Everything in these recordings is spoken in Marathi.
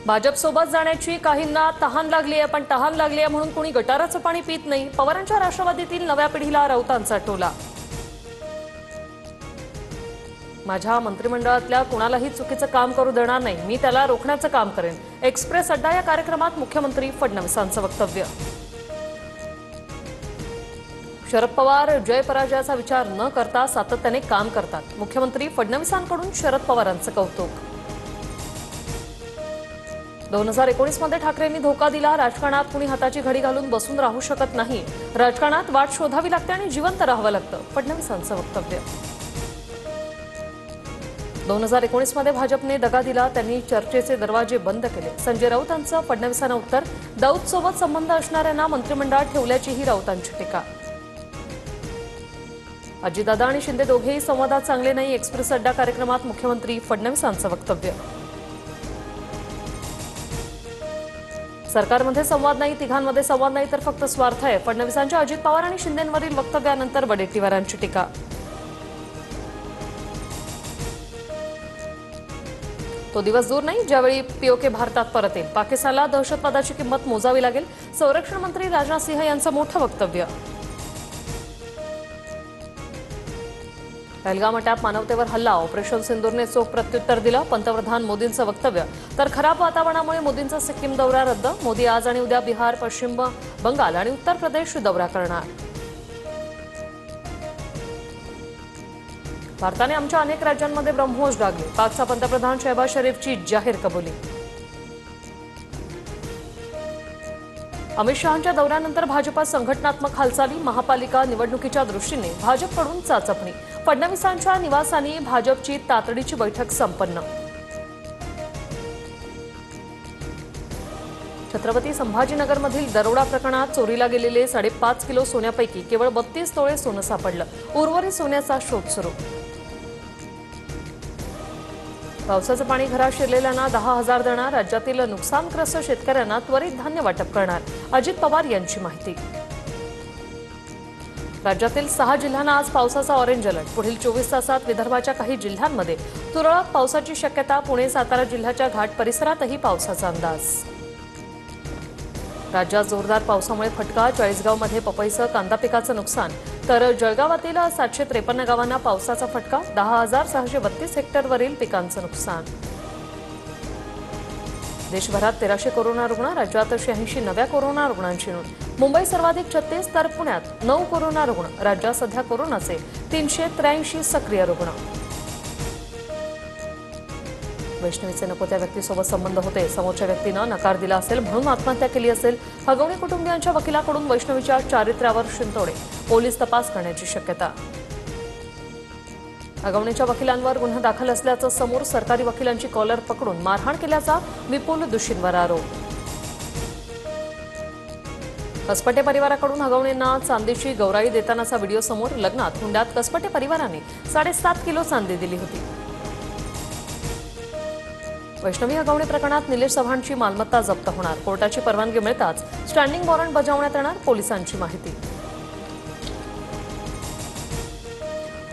भाजप सोबत जाण्याची काहींना तहान लागली आहे, पण तहान लागली आहे म्हणून कोणी गटाराचं पाणी पित नाही. पवारांच्या राष्ट्रवादीतील नव्या पिढीला राऊतांचा टोला. माझ्या मंत्रिमंडळातल्या कुणालाही चुकीचं काम करू देणार नाही, मी त्याला रोखण्याचं काम करेन. एक्सप्रेस अड्डा या कार्यक्रमात मुख्यमंत्री फडणवीसांचं वक्तव्य. शरद पवार जय पराजयाचा विचार न करता सातत्याने काम करतात. मुख्यमंत्री फडणवीसांकडून शरद पवारांचं कौतुक. 2019 मध्ये ठाकरेंनी धोका दिला. राजकारणात कुणी हाताची घडी घालून बसून राहू शकत नाही. राजकारणात वाट शोधावी लागते आणि जिवंत राहावं लागतं. फडणवीसांचं वक्तव्य. 2019 मध्ये भाजपने दगा दिला, त्यांनी चर्चेचे दरवाजे बंद केले. संजय राऊतांचं फडणवीसांना उत्तर. दाऊदसोबत संबंध असणाऱ्यांना मंत्रिमंडळात ठेवल्याचीही राऊतांची टीका. अजितदादा आणि शिंदे दोघेही संवादात चांगले नाही. एक्सप्रेस अड्डा कार्यक्रमात मुख्यमंत्री फडणवीसांचं वक्तव्य. सरकारमध्ये संवाद नाही, तिघांमध्ये संवाद नाही तर फक्त स्वार्थ आहे. फडणवीसांच्या अजित पवार आणि शिंदेंवरील वक्तव्यानंतर वडेट्टीवारांची टीका. तो दिवस दूर नाही ज्यावेळी पीओके भारतात परत येईल. पाकिस्तानला दहशतवादाची किंमत मोजावी लागेल. संरक्षण मंत्री राजनाथ सिंह यांचं मोठं वक्तव्य. पहलगाम अटॅक मानवतेवर हल्ला, ऑपरेशन सिंदूरने चोख प्रत्युत्तर दिलं. पंतप्रधान मोदींचं वक्तव्य. तर खराब वातावरणामुळे मोदींचा सिक्कीम दौरा रद्द. मोदी आज आणि उद्या बिहार, पश्चिम बंगाल आणि उत्तर प्रदेश दौरा करणार. भारताने आमच्या अनेक राज्यांमध्ये ब्रह्मोस डागले. पाकचा पंतप्रधान शहबाज शरीफची जाहीर कबुली. अमित शहांच्या दौऱ्यानंतर भाजपात संघटनात्मक हालचाली. महापालिका निवडणुकीच्या दृष्टीने भाजपकडून चाचपणी. फडणवीसांच्या निवासानी भाजपची तातडीची बैठक संपन्न. छत्रपती संभाजीनगरमधील दरोडा प्रकरणात चोरीला गेलेले 5.5 किलो सोन्यापैकी केवळ 32 तोळे सोनं सापडलं. उर्वरित सोन्याचा शोध सुरू. पावसाचं पाणी घरात शिरलेल्यांना 10,000 देणार. राज्यातील नुकसानग्रस्त शेतकऱ्यांना त्वरित धान्य वाटप करणार. अजित पवार यांची माहिती. राज्यातील 6 जिल्ह्यांना आज पावसाचा ऑरेंज अलर्ट. पुढील 24 तासात विदर्भाच्या काही जिल्ह्यांमध्ये तुरळक पावसाची शक्यता. पुणे, सातारा जिल्ह्याच्या घाट परिसरातही पावसाचा अंदाज. राज्यात जोरदार पावसामुळे फटका. चाळीसगावमध्ये पपईसह कांदा पिकाचं नुकसान. तर जळगावातील 753 गावांना पावसाचा फटका. 10,632 हेक्टरवरील पिकांचं नुकसान. देशभरात 1300 कोरोना रुग्ण. राज्यात 86 नव्या कोरोना रुग्णांची नोंद. मुंबई सर्वाधिक 36 तर पुण्यात 9 कोरोना रुग्ण. राज्यात सध्या कोरोनाचे 383 सक्रिय रुग्ण. वैष्णवीचे नको त्या व्यक्तीसोबत संबंध होते. समोरच्या व्यक्तीनं नकार दिला असेल म्हणून आत्महत्या केली असेल. हगवणे कुटुंबियांच्या वकिलाकडून वैष्णवीच्या चारित्र्यावर शिंतोडे. पोलीस तपास करण्याची शक्यता. हगवणेच्या वकिलांवर गुन्हा दाखल असल्याचं समोर. सरकारी वकिलांची कॉलर पकडून मारहाण केल्याचा विपुल दुशींवर आरोप. कसपटे परिवाराकडून हगवणेंना चांदीची गौराई देतानाचा व्हिडिओ समोर. लग्नात हुंड्यात कसपटे परिवाराने 7.5 किलो चांदी दिली होती. वैष्णवी हगवणे प्रकरणात निलेश चव्हाणची मालमत्ता जप्त होणार. कोर्टाची परवानगी मिळताच स्टँडिंग वॉरंट बजावण्यात येणार. पोलिसांची माहिती.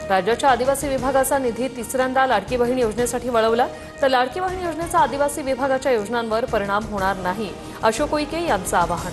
राज्याच्या आदिवासी विभागाचा निधी तिसऱ्यांदा लाडकी बहीण योजनेसाठी वळवला. तर लाडकी बहीण योजनेचा आदिवासी विभागाच्या योजनांवर परिणाम होणार नाही. अशोक उईके यांचं आवाहन.